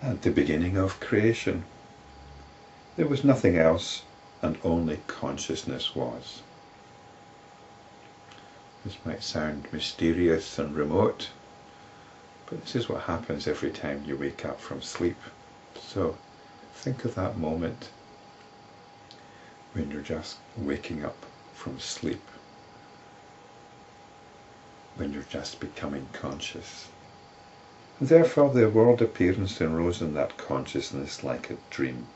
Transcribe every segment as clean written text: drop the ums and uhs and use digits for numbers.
At the beginning of creation, there was nothing else, and only consciousness was. This might sound mysterious and remote, but this is what happens every time you wake up from sleep. So think of that moment when you're just waking up from sleep, when you're just becoming conscious. And therefore the world appearance arose in that consciousness like a dream.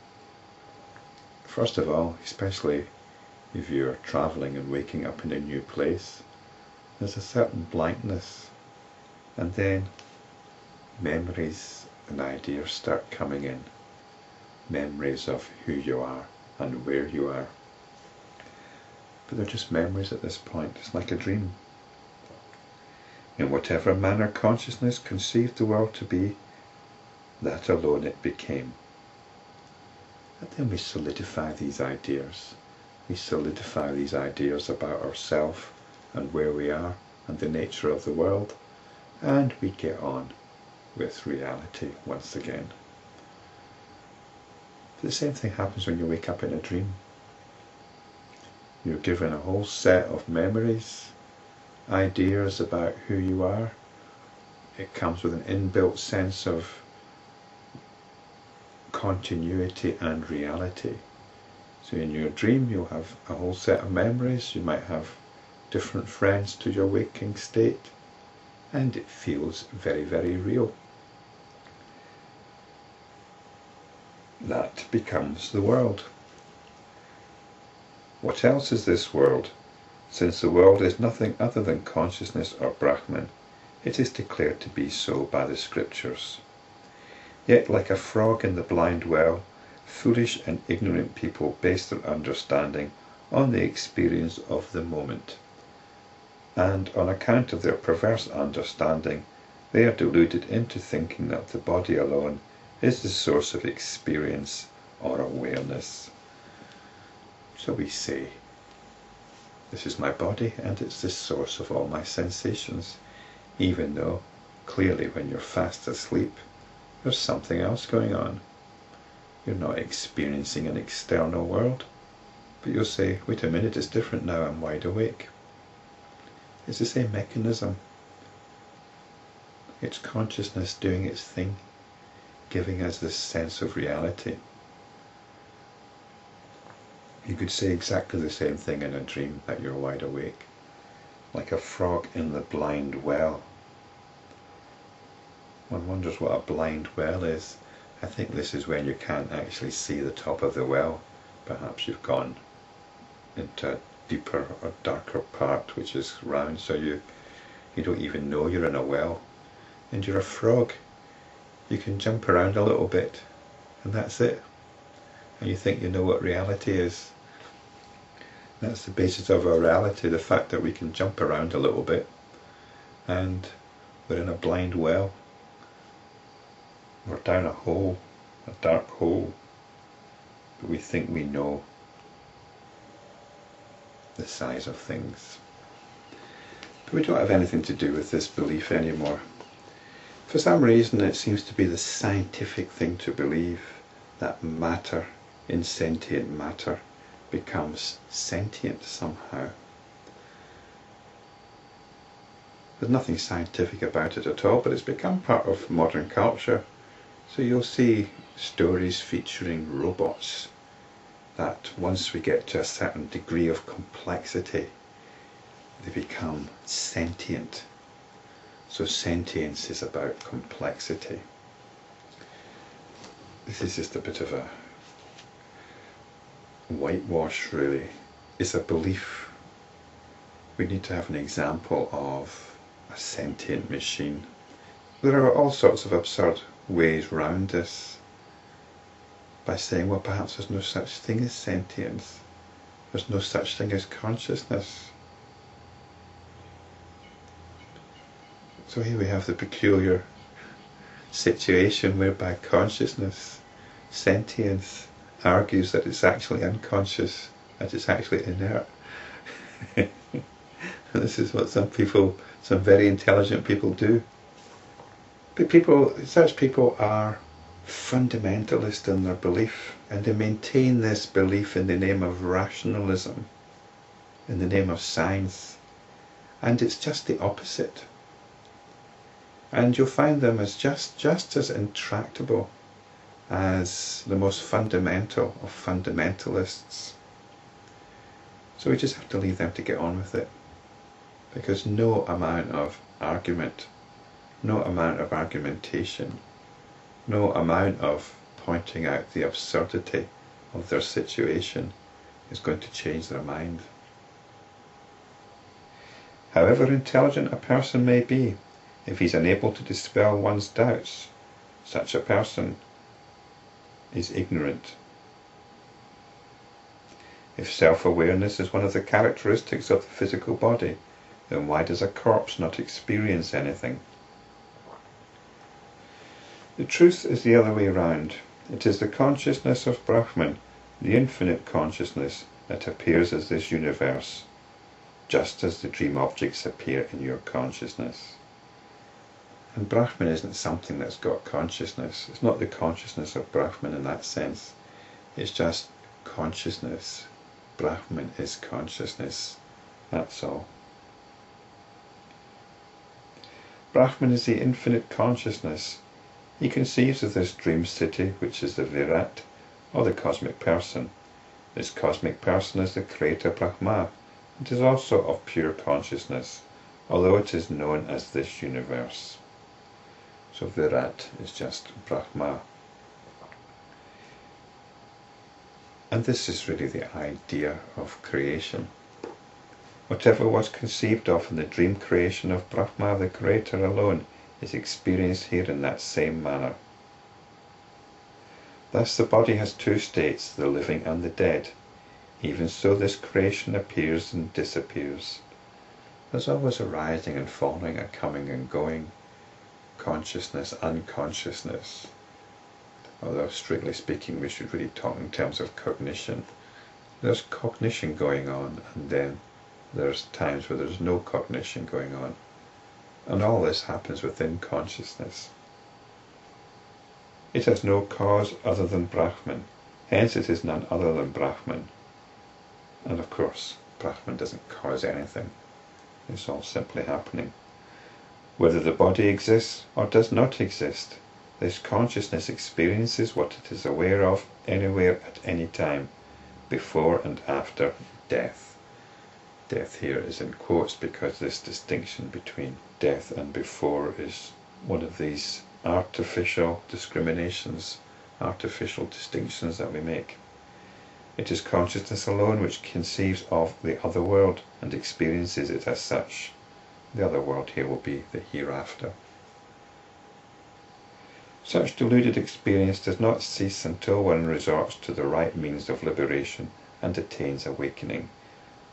First of all, especially if you're travelling and waking up in a new place, there's a certain blankness, and then memories and ideas start coming in. Memories of who you are and where you are. But they're just memories at this point. It's like a dream. In whatever manner consciousness conceived the world to be, that alone it became. And then we solidify these ideas. We solidify these ideas about ourselves and where we are and the nature of the world, and we get on with reality once again. The same thing happens when you wake up in a dream. You're given a whole set of memories, ideas about who you are. It comes with an inbuilt sense of continuity and reality. So in your dream you'll have a whole set of memories. You might have different friends to your waking state, and it feels very, very real. That becomes the world. What else is this world? Since the world is nothing other than consciousness or Brahman, it is declared to be so by the scriptures. Yet like a frog in the blind well, foolish and ignorant people base their understanding on the experience of the moment. And on account of their perverse understanding, they are deluded into thinking that the body alone is the source of experience or awareness. So we say, this is my body and it's the source of all my sensations, even though clearly when you're fast asleep, there's something else going on. You're not experiencing an external world, but you'll say, wait a minute, it's different now, I'm wide awake. It's the same mechanism. It's consciousness doing its thing, giving us this sense of reality. You could say exactly the same thing in a dream, that you're wide awake, like a frog in the blind well. One wonders what a blind well is. I think this is when you can't actually see the top of the well. Perhaps you've gone into a deeper or darker part which is round, so you don't even know you're in a well. And you're a frog. You can jump around a little bit, and that's it. And you think you know what reality is. That's the basis of our reality, the fact that we can jump around a little bit, and we're in a blind well. We're down a hole, a dark hole, but we think we know the size of things. But we don't have anything to do with this belief anymore. For some reason it seems to be the scientific thing to believe that matter, insentient matter, becomes sentient somehow. There's nothing scientific about it at all, but it's become part of modern culture. So you'll see stories featuring robots that once we get to a certain degree of complexity, they become sentient. So sentience is about complexity. This is just a bit of a whitewash, really. It's a belief. We need to have an example of a sentient machine. There are all sorts of absurd ways round this, by saying, well, perhaps there's no such thing as sentience, there's no such thing as consciousness. So here we have the peculiar situation whereby consciousness, sentience, argues that it's actually unconscious, that it's actually inert. This is what some very intelligent people do. But such people are fundamentalist in their belief, and they maintain this belief in the name of rationalism, in the name of science, and it's just the opposite. And you'll find them as just as intractable as the most fundamental of fundamentalists. So we just have to leave them to get on with it, because no amount of argument, no amount of argumentation, no amount of pointing out the absurdity of their situation is going to change their mind. However intelligent a person may be, if he's unable to dispel one's doubts, such a person is ignorant. If self-awareness is one of the characteristics of the physical body, then why does a corpse not experience anything? The truth is the other way round. It is the consciousness of Brahman, the infinite consciousness, that appears as this universe, just as the dream objects appear in your consciousness. And Brahman isn't something that's got consciousness. It's not the consciousness of Brahman in that sense. It's just consciousness. Brahman is consciousness. That's all. Brahman is the infinite consciousness. He conceives of this dream city, which is the Virat, or the cosmic person. This cosmic person is the creator Brahma. It is also of pure consciousness, although it is known as this universe. So Virat is just Brahma. And this is really the idea of creation. Whatever was conceived of in the dream creation of Brahma, the creator alone, is experienced here in that same manner. Thus the body has two states, the living and the dead. Even so this creation appears and disappears. There's always a rising and falling, a coming and going, consciousness, unconsciousness. Although strictly speaking we should really talk in terms of cognition. There's cognition going on, and then there's times where there's no cognition going on. And all this happens within consciousness. It has no cause other than Brahman, hence it is none other than Brahman. And of course, Brahman doesn't cause anything. It's all simply happening. Whether the body exists or does not exist, this consciousness experiences what it is aware of anywhere at any time, before and after death. Death here is in quotes because this distinction between death and before is one of these artificial discriminations, artificial distinctions that we make. It is consciousness alone which conceives of the other world and experiences it as such. The other world here will be the hereafter. Such deluded experience does not cease until one resorts to the right means of liberation and attains awakening,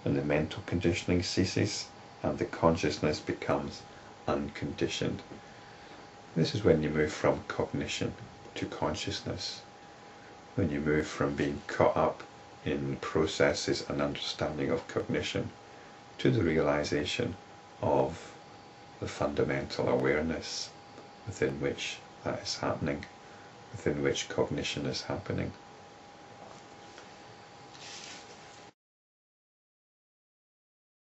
and the mental conditioning ceases and the consciousness becomes unconditioned. This is when you move from cognition to consciousness, when you move from being caught up in processes and understanding of cognition to the realization of the fundamental awareness within which that is happening, within which cognition is happening.